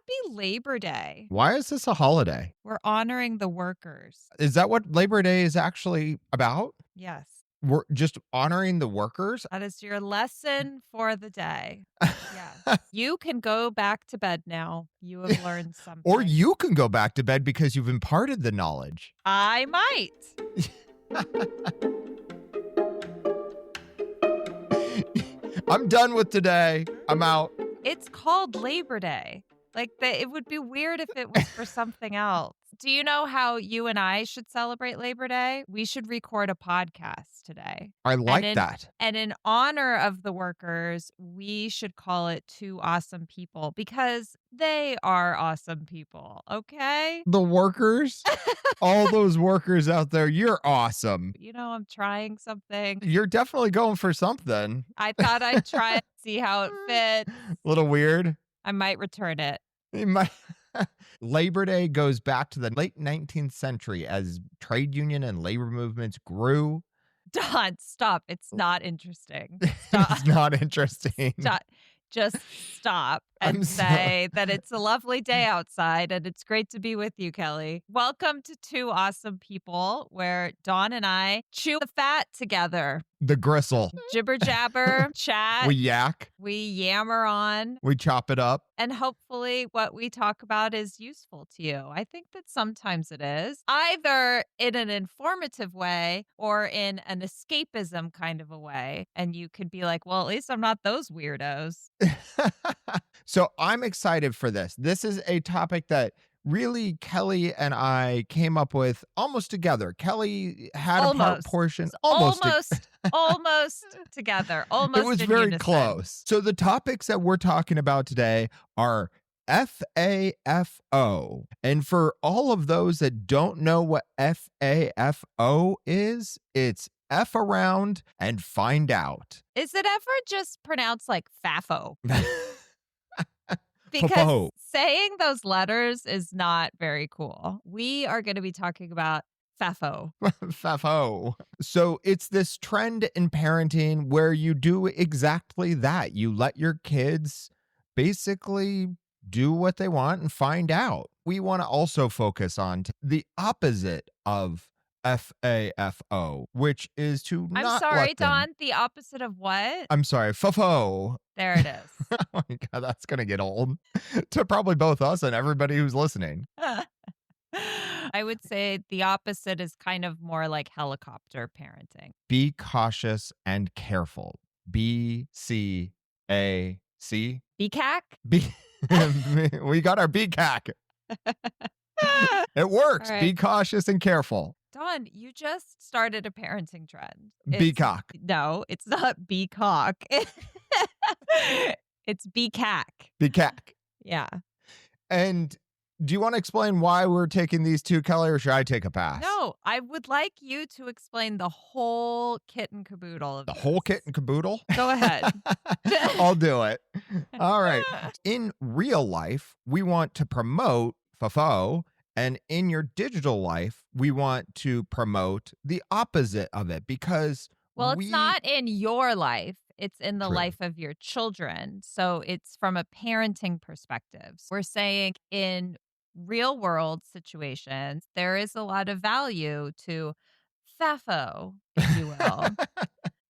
Happy Labor Day. Why is this a holiday? We're honoring the workers. Is that what Labor Day is actually about? Yes. We're just honoring the workers? That is your lesson for the day. Yes. You can go back to bed now. You have learned something. Or you can go back to bed because you've imparted the knowledge. I might. I'm done with today. I'm out. It's called Labor Day. It would be weird if it was for something else. Do you know how you and I should celebrate Labor Day? We should record a podcast today. I like that. And in honor of the workers, we should call it Two Awesome People because they are awesome people, okay? The workers, all those workers out there, you're awesome. You know, I'm trying something. You're definitely going for something. I thought I'd try it, see how it fits. A little weird. I might return it. You might. Labor Day goes back to the late 19th century as trade union and labor movements grew. Don, stop. It's not interesting. Stop. It's not interesting. Stop. Just stop and say that it's a lovely day outside and it's great to be with you, Kelly. Welcome to Two Awesome People, where Dawn and I chew the fat together. The gristle. Jibber jabber, chat. We yak. We yammer on. We chop it up. And hopefully what we talk about is useful to you. I think that sometimes it is, either in an informative way or in an escapism kind of a way. And you could be like, well, at least I'm not those weirdos. So I'm excited for this. This is a topic that really Kelly and I came up with almost together. Kelly had a part portion. Almost together. Almost. It was very close. So the topics that we're talking about today are FAFO. And for all of those that don't know what FAFO is, it's F around and find out. Is it ever just pronounced like FAFO? Because saying those letters is not very cool. We are going to be talking about FAFO. FAFO. So it's this trend in parenting where you do exactly that. You let your kids basically do what they want and find out. We want to also focus on the opposite of FAFO, which is to not I'm sorry, let them... Don, the opposite of what? I'm sorry, FAFO. There it is. Oh my God, that's going to get old to probably both us and everybody who's listening. I would say the opposite is kind of more like helicopter parenting. Be cautious and careful. BCAC. BCAC? We got our BCAC. It works. Right. Be cautious and careful. Dawn, you just started a parenting trend. BCAC. No, it's not BCAC. It's BCAC. BCAC. Yeah. And do you want to explain why we're taking these two, Kelly, or should I take a pass? No, I would like you to explain the whole kit and caboodle of the whole kit and caboodle? Go ahead. I'll do it. All right. In real life, we want to promote FAFO. And in your digital life, we want to promote the opposite of it because it's not in your life. It's in the life of your children. So it's from a parenting perspective. We're saying in real world situations, there is a lot of value to FAFO, if you will.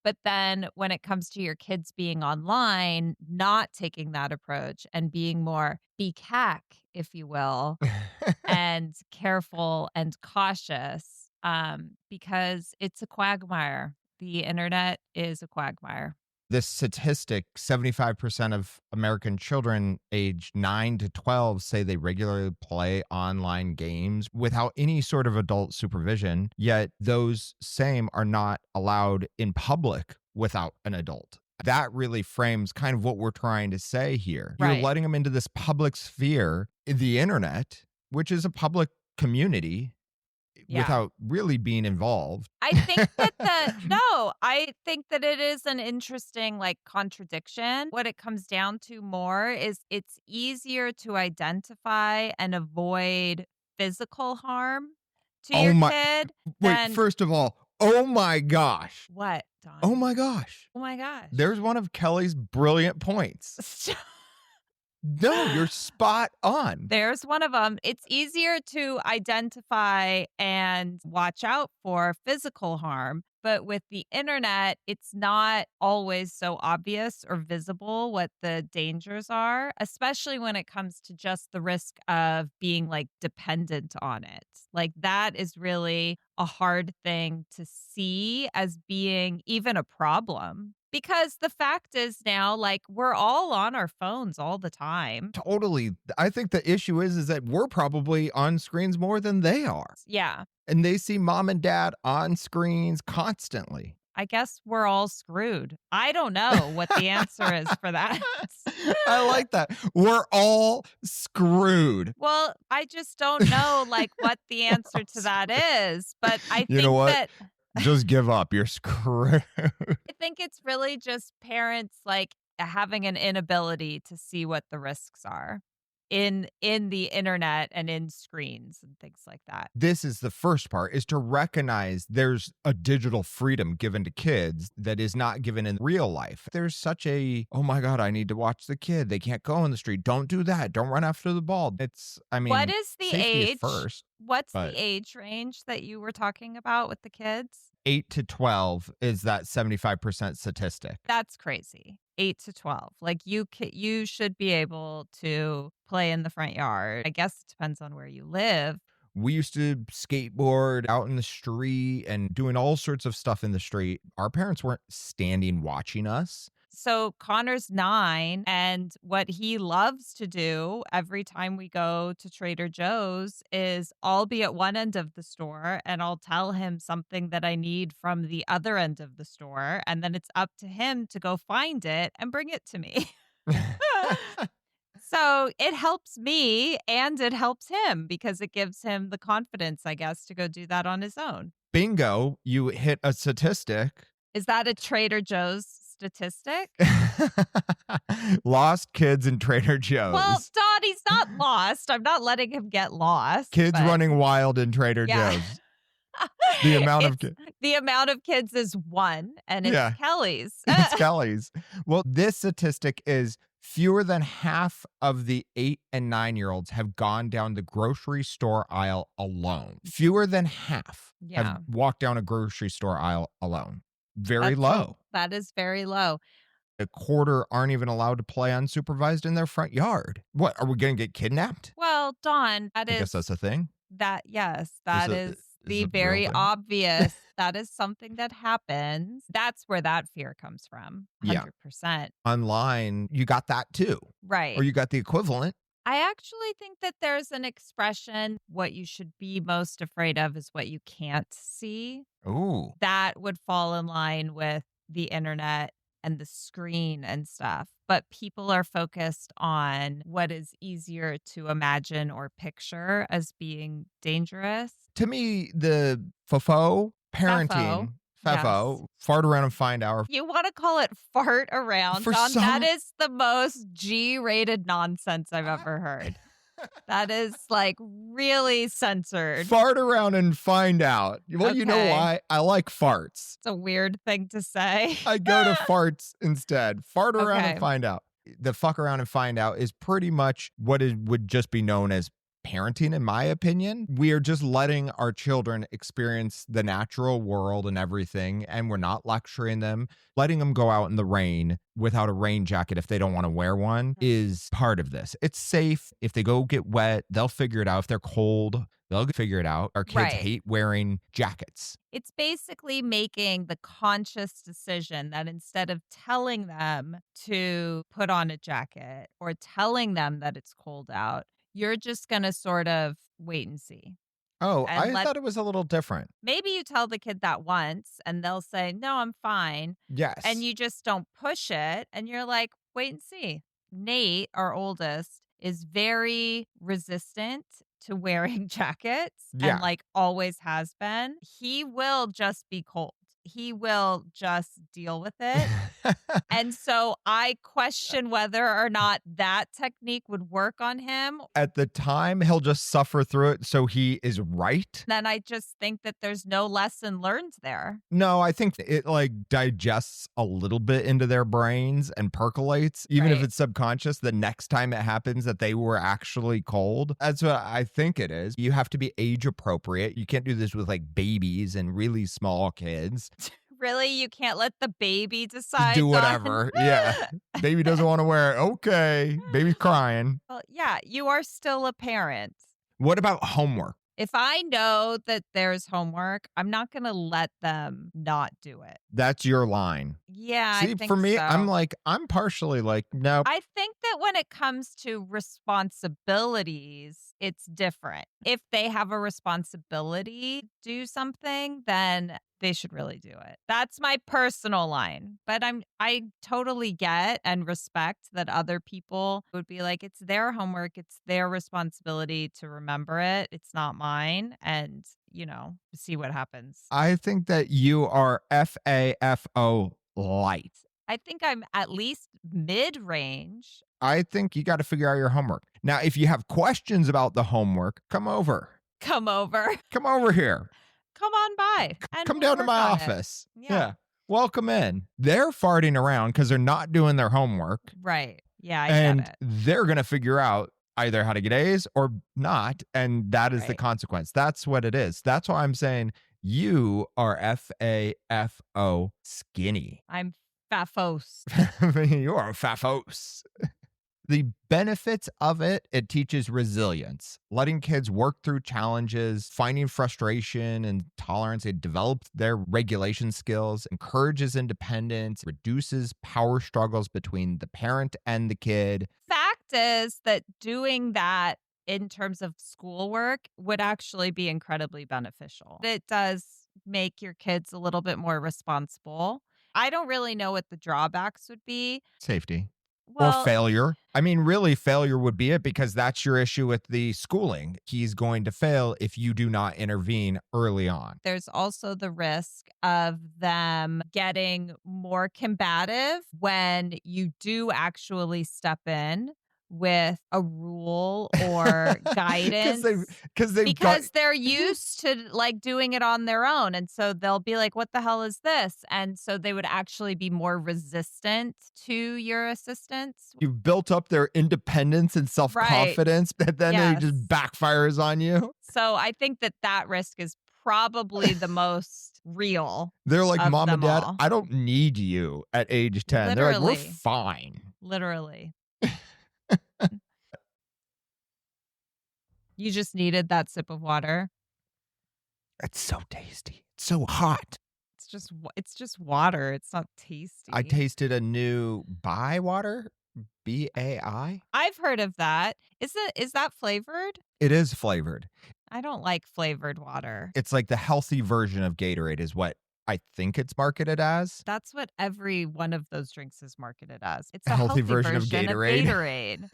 But then when it comes to your kids being online, not taking that approach and being more BCAC, if you will, and careful and cautious, because it's a quagmire. The internet is a quagmire. This statistic, 75% of American children aged 9 to 12 say they regularly play online games without any sort of adult supervision, yet those same are not allowed in public without an adult. That really frames kind of what we're trying to say here. Right. You're letting them into this public sphere, the internet, which is a public community, without really being involved. I think that I think that it is an interesting contradiction. What it comes down to more is it's easier to identify and avoid physical harm to your kid. Wait, first of all, oh my gosh. What, Don? Oh my gosh. Oh my gosh. There's one of Kelly's brilliant points. No, you're spot on. There's one of them. It's easier to identify and watch out for physical harm, but with the internet, it's not always so obvious or visible what the dangers are, especially when it comes to just the risk of being like dependent on it. Like that is really a hard thing to see as being even a problem. Because the fact is now, like, we're all on our phones all the time. Totally. I think the issue is that we're probably on screens more than they are. Yeah. And they see mom and dad on screens constantly. I guess we're all screwed. I don't know what the answer is for that. I like that. We're all screwed. Well, I just don't know like what the We're answer all to that is, but I You know think what? that Just give up. You're screwed. I think it's really just parents like having an inability to see what the risks are in the internet and in screens and things like that. This is the first part, is to recognize there's a digital freedom given to kids that is not given in real life. There's such a, oh my God, I need to watch the kid. They can't go in the street. Don't do that. Don't run after the ball. I What mean, is the safety is age? first, What's but the age range that you were talking about with the kids? 8 to 12 is that 75% statistic. That's crazy. 8 to 12. Like you should be able to play in the front yard. I guess it depends on where you live. We used to skateboard out in the street and doing all sorts of stuff in the street. Our parents weren't standing watching us. So Connor's 9, and what he loves to do every time we go to Trader Joe's is I'll be at one end of the store and I'll tell him something that I need from the other end of the store. And then it's up to him to go find it and bring it to me. So it helps me and it helps him because it gives him the confidence, I guess, to go do that on his own. Bingo, you hit a statistic. Is that a Trader Joe's statistic? Lost kids in Trader Well, Joe's. Don, he's not lost. I'm not letting him get lost. Kids but running wild in Trader yeah. Joe's. The amount of The amount of kids is 1, and it's Yeah. Kelly's. It's Kelly's. Well, this statistic is fewer than half of the 8 and 9-year-olds have gone down the grocery store aisle alone. Fewer than half Yeah. have walked down a grocery store aisle alone. Very low. That is very low. A quarter aren't even allowed to play unsupervised in their front yard. What, are we going to get kidnapped? Well, Dawn, I guess that's a thing. yes, Is that it- is is the it a real very thing? obvious. That is something that happens. That's where that fear comes from. Yeah. 100%. Online, you got that too, Right. or you got the equivalent. I actually think that there's an expression, what you should be most afraid of is what you can't see. Ooh. That would fall in line with the internet and the screen and stuff. But people are focused on what is easier to imagine or picture as being dangerous. To me, the FAFO parenting, FAFO, yes. fart around and find out. You want to call it fart around, For Don? some- That is the most G-rated nonsense I've ever heard. That is like really censored. Fart around and find out. Well, you know Okay. why? I like farts. It's a weird thing to say. I go to farts instead. Fart around Okay. and find out. The fuck around and find out is pretty much what it would just be known as parenting, in my opinion. We are just letting our children experience the natural world and everything, and we're not lecturing them. Letting them go out in the rain without a rain jacket if they don't want to wear one is part of this. It's safe. If they go get wet, they'll figure it out. If they're cold, they'll figure it out. Our kids Right. hate wearing jackets. It's basically making the conscious decision that instead of telling them to put on a jacket or telling them that it's cold out, you're just going to sort of wait and see. Oh, And I let- thought it was a little different. Maybe you tell the kid that once and they'll say, "No, I'm fine." Yes. And you just don't push it and you're like, "Wait and see." Nate, our oldest, is very resistant to wearing jackets Yeah. and like always has been. He will just be cold. he will just deal with it. And so I question whether or not that technique would work on him. At the time, he'll just suffer through it so he is right. Then I just think that there's no lesson learned there. No, I think it like digests a little bit into their brains and percolates, even if Right. it's subconscious. The next time it happens that they were actually cold. That's what I think it is. You have to be age appropriate. You can't do this with like babies and really small kids. Really? You can't let the baby Just decide do on- whatever. Yeah. Baby doesn't want to wear it. Okay. Baby's crying. Well, yeah, you are still a parent. What about homework? If I know that there's homework, I'm not going to let them not do it. That's your line. Yeah, See, I think for me, so. I'm partially like, no. I think that when it comes to responsibilities, it's different. If they have a responsibility to do something, then they should really do it. That's my personal line. But I totally get and respect that other people would be like, it's their homework, it's their responsibility to remember it. It's not mine. And, see what happens. I think that you are FAFO light. I think I'm at least mid-range. I think you got to figure out your homework. Now, if you have questions about the homework, come over. Come over. Come over here. Come on by. And Come we'll down to work my on it. office. Yeah. Welcome in. They're farting around because they're not doing their homework. Right. Yeah, I And get it. they're going to figure out either how to get A's or not. And that is the Right. consequence. That's what it is. That's why I'm saying you are FAFO skinny. I'm fafos. You are fafos. The benefits of it teaches resilience, letting kids work through challenges, finding frustration and tolerance. It develops their regulation skills, encourages independence, reduces power struggles between the parent and the kid. Fact is that doing that in terms of schoolwork would actually be incredibly beneficial. It does make your kids a little bit more responsible. I don't really know what the drawbacks would be. Safety. Well, Or failure. I mean, really, failure would be it because that's your issue with the schooling. He's going to fail if you do not intervene early on. there's also the risk of them getting more combative when you do actually step in with a rule or guidance. Because They're used to like doing it on their own. And so they'll be like, what the hell is this? And so they would actually be more resistant to your assistance. you've built up their independence and self-confidence, but then it just Yes. backfires on you. So I think that risk is probably the most real, They're like, Of Mom and them Dad, all. I don't need you at age 10. They're like, we're Literally. fine. literally. You just needed that sip of water. It's so tasty. It's so hot. It's just water. It's not tasty. I tasted a new Bai water, BAI. I've heard of that. Is that flavored? It is flavored. I don't like flavored water. It's like the healthy version of Gatorade is what I think it's marketed as. That's what every one of those drinks is marketed as. It's a Healthy healthy version of Gatorade. Gatorade.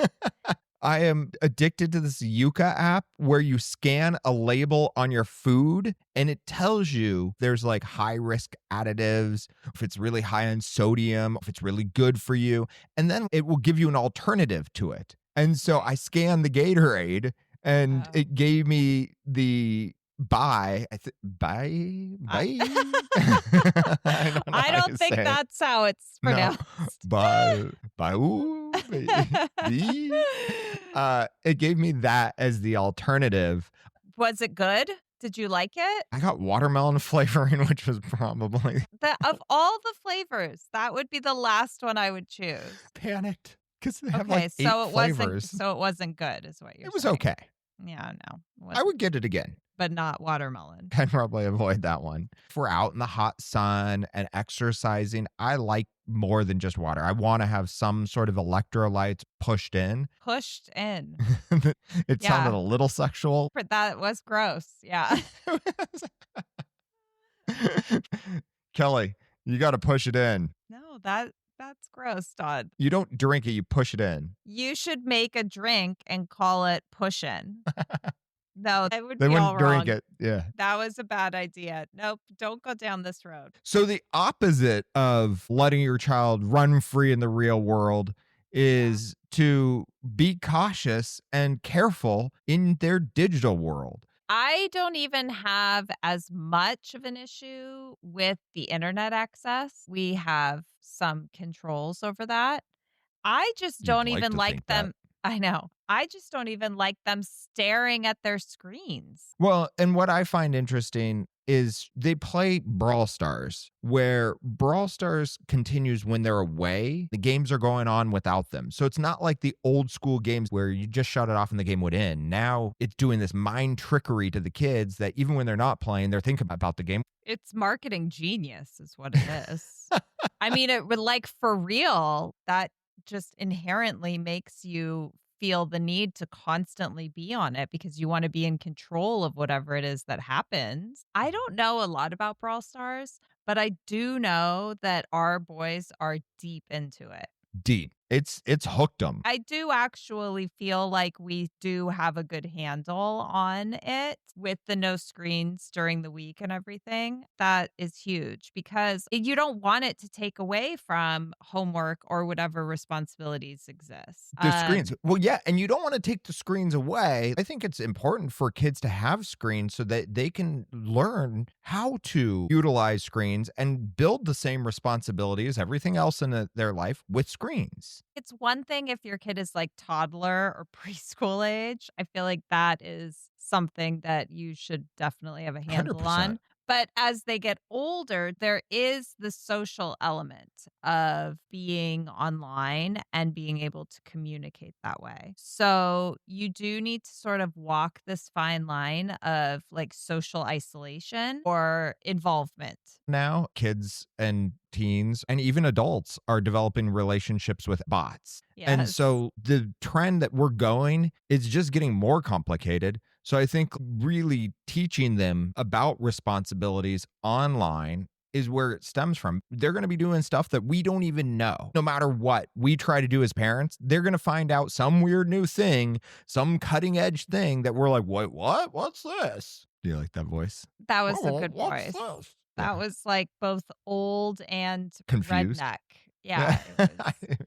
I am addicted to this Yuka app where you scan a label on your food and it tells you there's like high risk additives, if it's really high in sodium, if it's really good for you. And then it will give you an alternative to it. And so I scanned the Gatorade and Oh. it gave me the Bai. Bai? I I I don't think that's how it's pronounced. Bai. It gave me that as the alternative. Was it good? Did you like it? I got watermelon flavoring, which was probably Of all the flavors, that would be the last one I would choose. panicked because they have Okay, like so 8 it flavors. wasn't good, is what you're It was saying. okay. Yeah, no, it I wasn't, would get it again. but not watermelon. I'd probably avoid that one. If we're out in the hot sun and exercising, I like more than just water. I want to have some sort of electrolytes pushed in. Pushed in. It Yeah. sounded a little sexual. That was gross. Yeah. Kelly, you got to push it in. No, that's gross, Todd. You don't drink it, you push it in. You should make a drink and call it pushin'. No, that would They be wouldn't all drink wrong. it. Yeah. That was a bad idea. Nope, don't go down this road. So the opposite of letting your child run free in the real world Yeah. is to be cautious and careful in their digital world. I don't even have as much of an issue with the internet access. We have some controls over that. I just You'd don't like even to like think that. them. I know. I just don't even like them staring at their screens. Well, and what I find interesting is they play Brawl Stars, where Brawl Stars continues when they're away. The games are going on without them. So it's not like the old school games where you just shut it off and the game would end. Now it's doing this mind trickery to the kids that even when they're not playing, they're thinking about the game. It's marketing genius, is what it is. I mean, it would like for real, that just inherently makes you feel the need to constantly be on it because you want to be in control of whatever it is that happens. I don't know a lot about Brawl Stars, but I do know that our boys are deep into it. Deep. It's hooked them. I do actually feel like we do have a good handle on it with the no screens during the week and everything. That is huge because you don't want it to take away from homework or whatever responsibilities exist. The screens. Well, yeah, and you don't want to take the screens away. I think it's important for kids to have screens so that they can learn how to utilize screens and build the same responsibility as everything else in their life with screens. It's one thing if your kid is like toddler or preschool age. I feel like that is something that you should definitely have a handle 100%. on. But as they get older, there is the social element of being online and being able to communicate that way. So you do need to sort of walk this fine line of like social isolation or involvement. Now, kids and teens and even adults are developing relationships with bots. And Yes. so the trend that we're going is just getting more complicated. So I think really teaching them about responsibilities online is where it stems from. They're going to be doing stuff that we don't even know. No matter what we try to do as parents, they're going to find out some weird new thing, some cutting edge thing that we're like, wait, what? What's this? Do you like that voice? That was a Oh, good what's voice. this? That Yeah. was like both old and Confused. redneck. Yeah,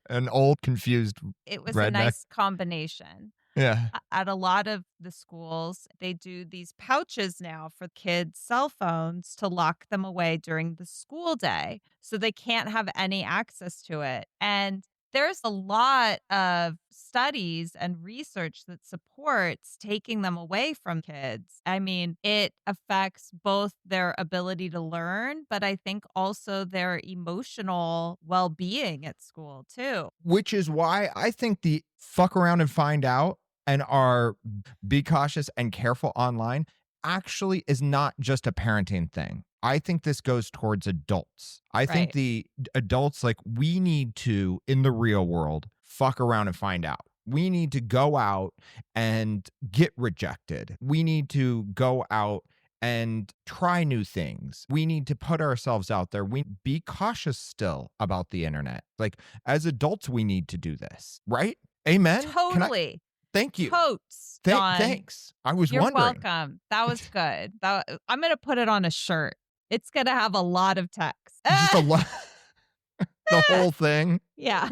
An old, confused it was a redneck. nice combination. Yeah. At a lot of the schools, they do these pouches now for kids' cell phones to lock them away during the school day so they can't have any access to it. And there's a lot of studies and research that supports taking them away from kids. I mean, it affects both their ability to learn, but I think also their emotional well being at school, too. Which is why I think the fuck around and find out and are be cautious and careful online actually is not just a parenting thing. I think this goes towards adults. I think Right. the adults, like, we need to, in the real world, fuck around and find out. We need to go out and get rejected. We need to go out and try new things. We need to put ourselves out there. We be cautious still about the internet. Like, as adults, we need to do this, right? Amen. Can I? Totally. Thank you. Totes, Dawn. Thanks. I was You're wondering. welcome. That was good. I'm gonna put it on a shirt. It's gonna have a lot of text. Just a lot. The whole thing. Yeah.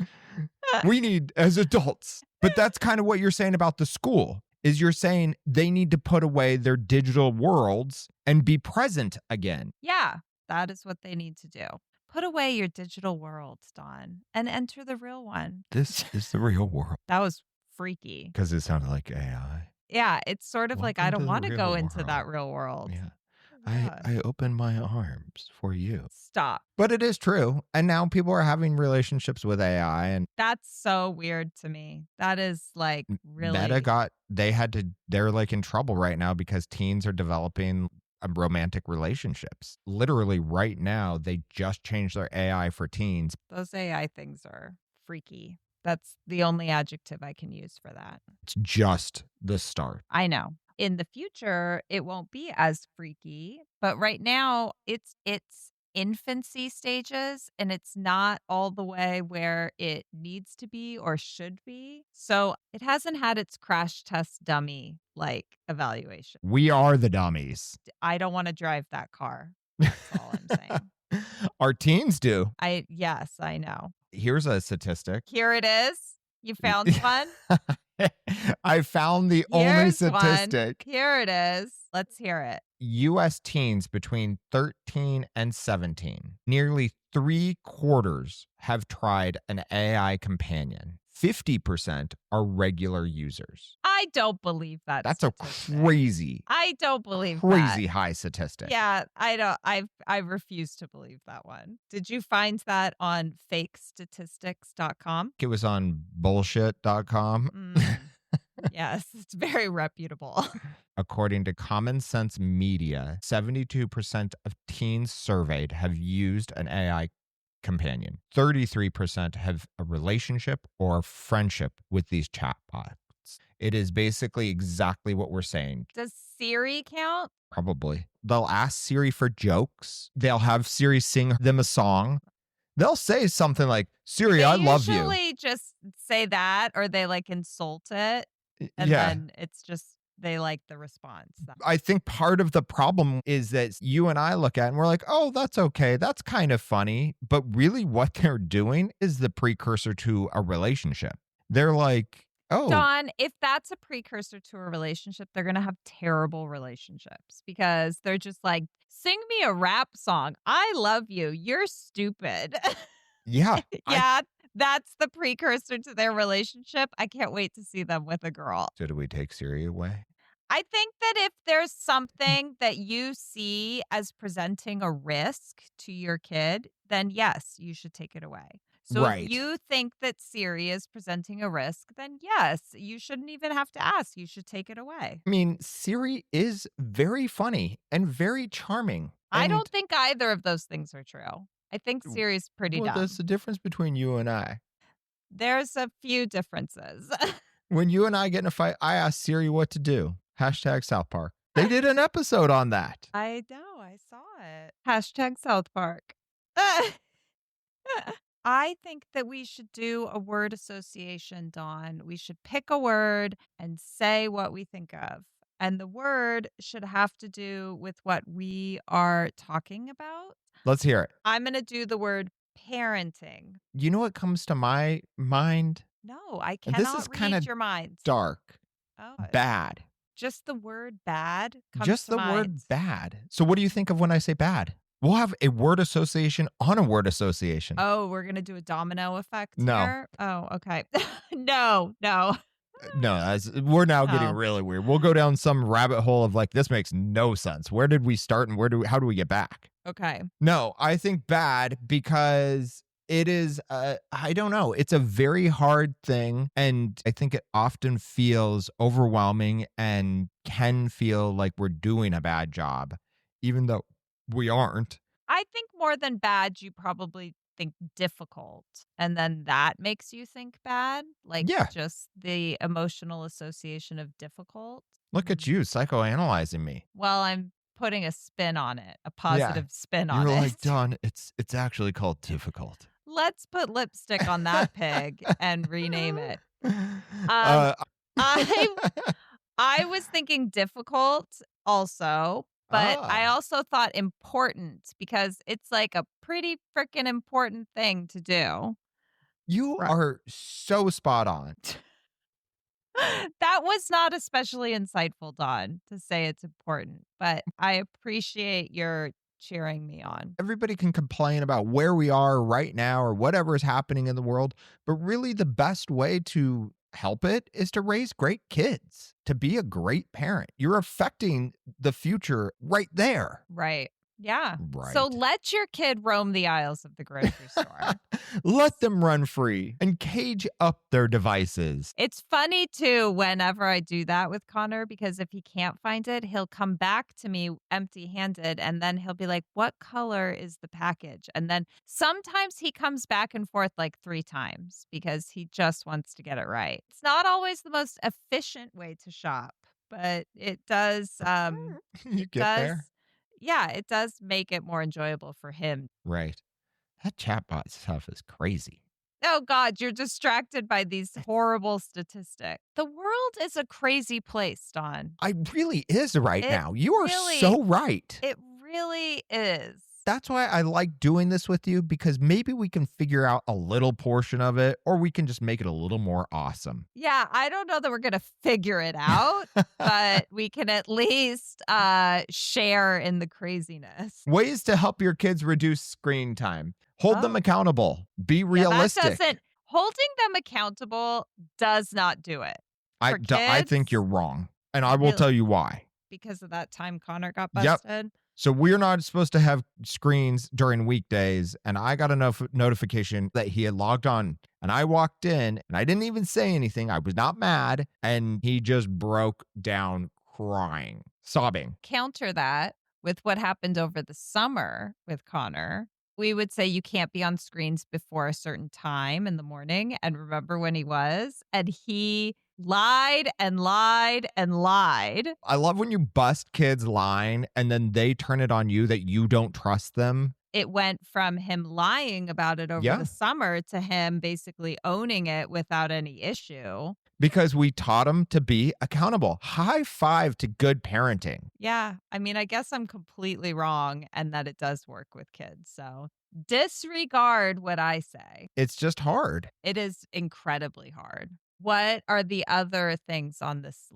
We need as adults. But that's kind of what you're saying about the school. Is you're saying they need to put away their digital worlds and be present again. Yeah. That is what they need to do. Put away your digital worlds, Dawn, and enter the real one. This is the real world. That was freaky. Because it sounded like AI. Yeah, it's sort of like I Welcome don't to the want to go real into that world. real world. Yeah. Yeah. I open my arms for you. Stop. But it is true. And now people are having relationships with AI, and That's so weird to me. That is like really they're like in trouble right now because teens are developing romantic relationships. Literally right now, they just changed their AI for teens. those AI things are freaky. That's the only adjective I can use for that. It's just the start. I know. In the future, it won't be as freaky, but right now it's infancy stages and it's not all the way where it needs to be or should be. So it hasn't had its crash test dummy like evaluation. We are the dummies. I don't want to drive that car. That's all I'm saying. Our teens do. Yes, I know. Here's a statistic. Here it is. You found one? I found the only Here's one. statistic. Here it is. Let's hear it. U.S. teens between 13 and 17, nearly 3/4 have tried an AI companion. 50% are regular users. I don't believe that. That's statistic. a crazy, I don't believe crazy that. high statistic. Yeah, I don't. I refuse to believe that one. Did you find that on fakestatistics.com? It was on bullshit.com. Yes, it's very reputable. According to Common Sense Media, 72% of teens surveyed have used an AI companion. 33% have a relationship or friendship with these chatbots. It is basically exactly what we're saying. Does Siri count? Probably. They'll ask Siri for jokes. They'll have Siri sing them a song. They'll say something like, Siri, I love you. They usually just say that or they like insult it. And then it's just, they like the response. I think part of the problem is that you and I look at it and we're like, oh, that's okay. That's kind of funny. But really what they're doing is the precursor to a relationship. They're like, oh. Dawn, if that's a precursor to a relationship, they're going to have terrible relationships because they're just like, sing me a rap song. I love you. You're stupid. Yeah. Yeah. That's the precursor to their relationship. I can't wait to see them with a girl. So do we take Siri away? I think that if there's something that you see as presenting a risk to your kid, then yes, you should take it away. So if you think that Siri is presenting a risk, then yes, you shouldn't even have to ask. You should take it away. I mean, Siri is very funny and very charming. I don't think either of those things are true. I think Siri's pretty dumb. There's a difference between you and I. There's a few differences. When you and I get in a fight, I ask Siri what to do. Hashtag South Park. They did an episode on that. I know. I saw it. Hashtag South Park. I think that we should do a word association, Dawn. We should pick a word and say what we think of. And the word should have to do with what we are talking about. Let's hear it. I'm going to do the word parenting. You know what comes to my mind? No, I This cannot is kind read of your mind. dark. Oh, Bad. just the word bad comes Just to the mind. word bad. So what do you think of when I say bad? We'll have a word association on a word association. Oh, we're going to do a domino effect No. here? Oh, okay. No. No, we're now getting really weird. We'll go down some rabbit hole of like, this makes no sense. Where did we start and how do we get back? Okay. No, I think bad because it is, I don't know. It's a very hard thing. And I think it often feels overwhelming and can feel like we're doing a bad job, even though we aren't. I think more than bad, you probably think difficult. And then that makes you think bad. Like just the emotional association of difficult. Look at you psychoanalyzing me. Well, I'm putting a spin on it, a positive spin on it. You're like, Dawn, it's actually called difficult. Let's put lipstick on that pig and rename it. I was thinking difficult also, but I also thought important because it's like a pretty freaking important thing to do. You are so spot on. That was not especially insightful, Dawn, to say it's important, but I appreciate your cheering me on. Everybody can complain about where we are right now or whatever is happening in the world, but really the best way to help it is to raise great kids, to be a great parent. You're affecting the future right there. Right. Yeah. Right. So let your kid roam the aisles of the grocery store. Let them run free and cage up their devices. It's funny, too, whenever I do that with Connor, because if he can't find it, he'll come back to me empty-handed, and then he'll be like, what color is the package? And then sometimes he comes back and forth like 3 times because he just wants to get it right. It's not always the most efficient way to shop, but it does. You get there. yeah, it does make it more enjoyable for him. Right. That chatbot stuff is crazy. Oh God, you're distracted by these horrible statistics. The world is a crazy place, Don. I really is right It now. You are really, so right. it really is. That's why I like doing this with you, because maybe we can figure out a little portion of it, or we can just make it a little more awesome. Yeah, I don't know that we're going to figure it out, but we can at least share in the craziness. Ways to help your kids reduce screen time. Hold them Oh, accountable. Be yeah, that realistic. doesn't, holding them accountable does not do it. For I think you're kids, wrong, and I will really, tell you why. because of that time Connor got Yep. busted. So we're not supposed to have screens during weekdays, and I got a notification that he had logged on, and I walked in, and I didn't even say anything. I was not mad, and he just broke down crying, sobbing. Counter that with what happened over the summer with Connor. We would say you can't be on screens before a certain time in the morning. And remember when he was? And he lied and lied and lied. I love when you bust kids lying, and then they turn it on you that you don't trust them. It went from him lying about it over Yeah. the summer to him basically owning it without any issue. Because we taught them to be accountable. High five to good parenting. Yeah. I mean, I guess I'm completely wrong and that it does work with kids. So disregard what I say. It's just hard. It is incredibly hard. What are the other things on this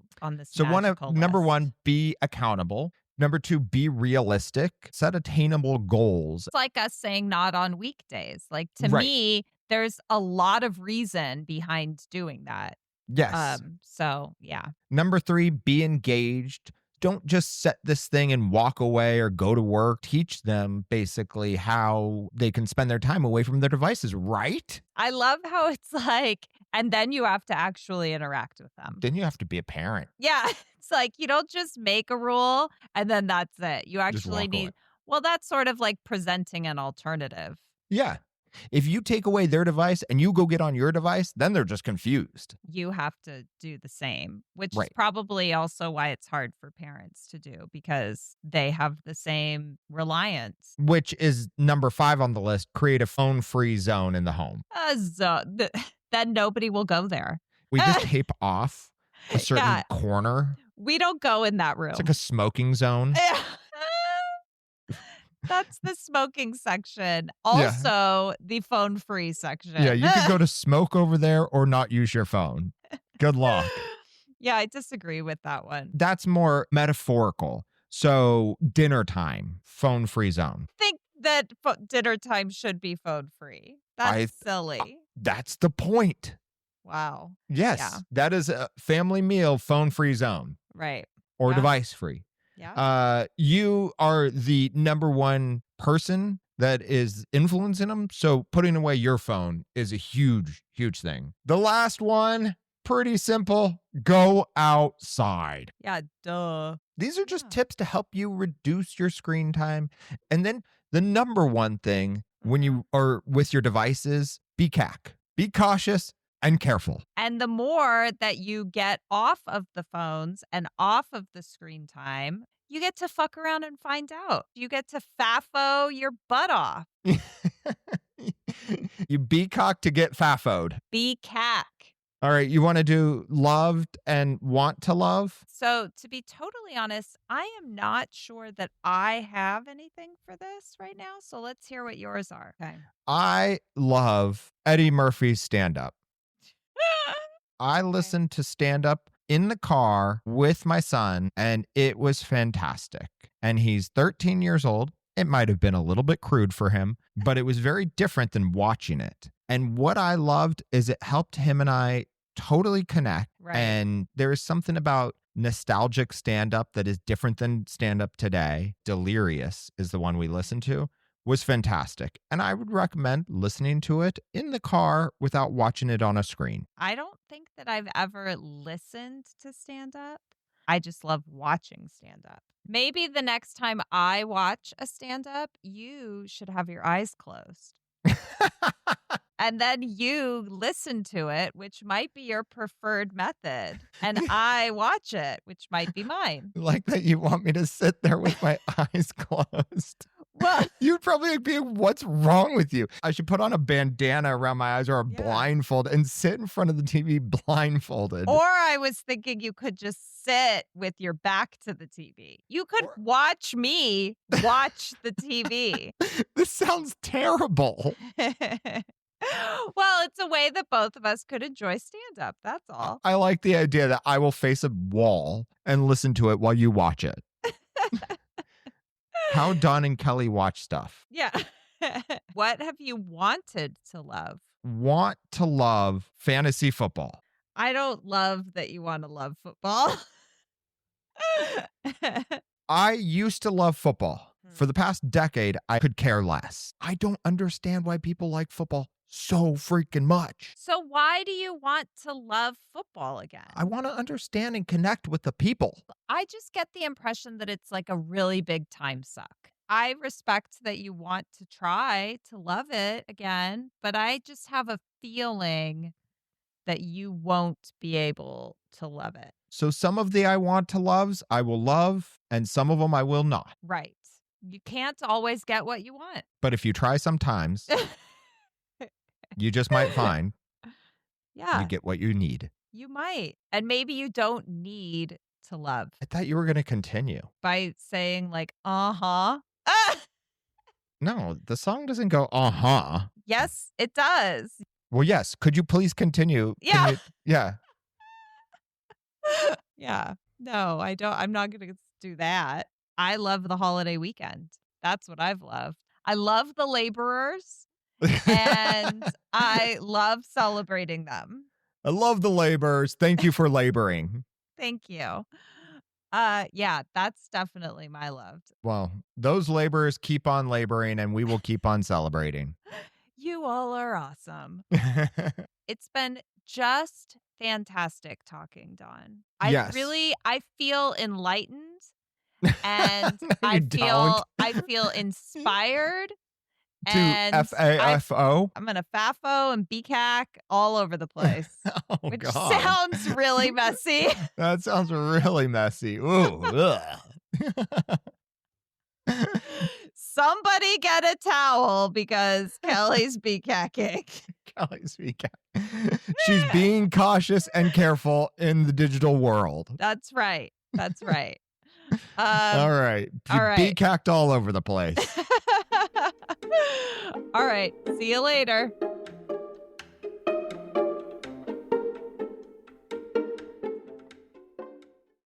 So magical number list? one, be accountable. Number two, be realistic. Set attainable goals. It's like us saying not on weekdays. Like to Right. me, there's a lot of reason behind doing that. Yes. So yeah. Number three, be engaged. Don't just set this thing and walk away or go to work. Teach them basically how they can spend their time away from their devices, right? I love how it's like, and then you have to actually interact with them. Then you have to be a parent. Yeah. It's like you don't just make a rule and then that's it. You Just actually walk need, away. well, that's sort of like presenting an alternative. Yeah. If you take away their device and you go get on your device, then they're just confused. You have to do the same, which is Right. probably also why it's hard for parents to do because they have the same reliance. Which is number 5 on the list, create a phone-free zone in the home. Then nobody will go there. We just tape off a certain Yeah. corner. We don't go in that room. It's like a smoking zone. That's the smoking section. Also, the phone free section. Yeah, you could go to smoke over there or not use your phone. Good luck. Yeah, I disagree with that one. That's more metaphorical. So dinner time, phone-free zone. I think that dinner time should be phone free. That's silly. That's the point. Wow. Yes, Yeah. that is a family meal phone-free zone Right. or Yeah. device-free. Yeah. You are the number one person that is influencing them. So putting away your phone is a huge, huge thing. The last one, pretty simple. Go outside. Yeah. Duh. These are just Yeah. tips to help you reduce your screen time. And then the number one thing when you are with your devices, BCAC. Be cautious and careful. And the more that you get off of the phones and off of the screen time, you get to fuck around and find out. You get to FAFO your butt off. You BCAC to get FAFO'd. BCAC. All right, you want to do loved and want to love? So, to be totally honest, I am not sure that I have anything for this right now. So, let's hear what yours are. Okay. I love Eddie Murphy's stand up. I listened to stand up in the car with my son, and it was fantastic. And he's 13 years old. It might have been a little bit crude for him, but it was very different than watching it. And what I loved is it helped him and I totally connect. Right. And there is something about nostalgic stand up that is different than stand up today. Delirious is the one we listened to. Was fantastic. And I would recommend listening to it in the car without watching it on a screen. I don't think that I've ever listened to stand up. I just love watching stand up. Maybe the next time I watch a stand up, you should have your eyes closed. And then you listen to it, which might be your preferred method. And I watch it, which might be mine. Like that you want me to sit there with my eyes closed. Well, You'd probably be, what's wrong with you? I should put on a bandana around my eyes or a blindfold and sit in front of the TV blindfolded. or I was thinking you could just sit with your back to the TV. You could watch me watch the TV. This sounds terrible. Well, it's a way that both of us could enjoy stand-up. That's all. I like the idea that I will face a wall and listen to it while you watch it. How Don and Kelly watch stuff. Yeah. What have you wanted to love? Want to love fantasy football. I don't love that you want to love football. I used to love football. For the past decade, I could care less. I don't understand why people like football so freaking much. So why do you want to love football again? I want to understand and connect with the people. I just get the impression that it's like a really big time suck. I respect that you want to try to love it again, but I just have a feeling that you won't be able to love it. So some of the I want to loves, I will love, and some of them I will not. Right. You can't always get what you want. But if you try sometimes, you just might find you get what you need. You might. And maybe you don't need to love. I thought you were going to continue. By saying like, uh-huh. No, the song doesn't go, uh-huh. Yes, it does. Well, yes. Could you please continue? Yeah. Yeah. Yeah. No, I don't. I'm not going to do that. I love the holiday weekend. That's what I've loved. I love the laborers and I love celebrating them. I love the laborers. Thank you for laboring. Thank you. Yeah, that's definitely my love. Well, those laborers keep on laboring and we will keep on celebrating. You all are awesome. It's been just fantastic talking, Dawn. Yes. I feel enlightened and No, I feel inspired. To And FAFO? I'm going to FAFO and BCAC all over the place, which God. sounds really messy. That sounds really messy. Ooh. Ugh. Somebody get a towel because Kelly's BCACing. Kelly's BCAC. She's being cautious and careful in the digital world. That's right. That's right. All right. All right. BCAC'd all over the place. All right. See you later.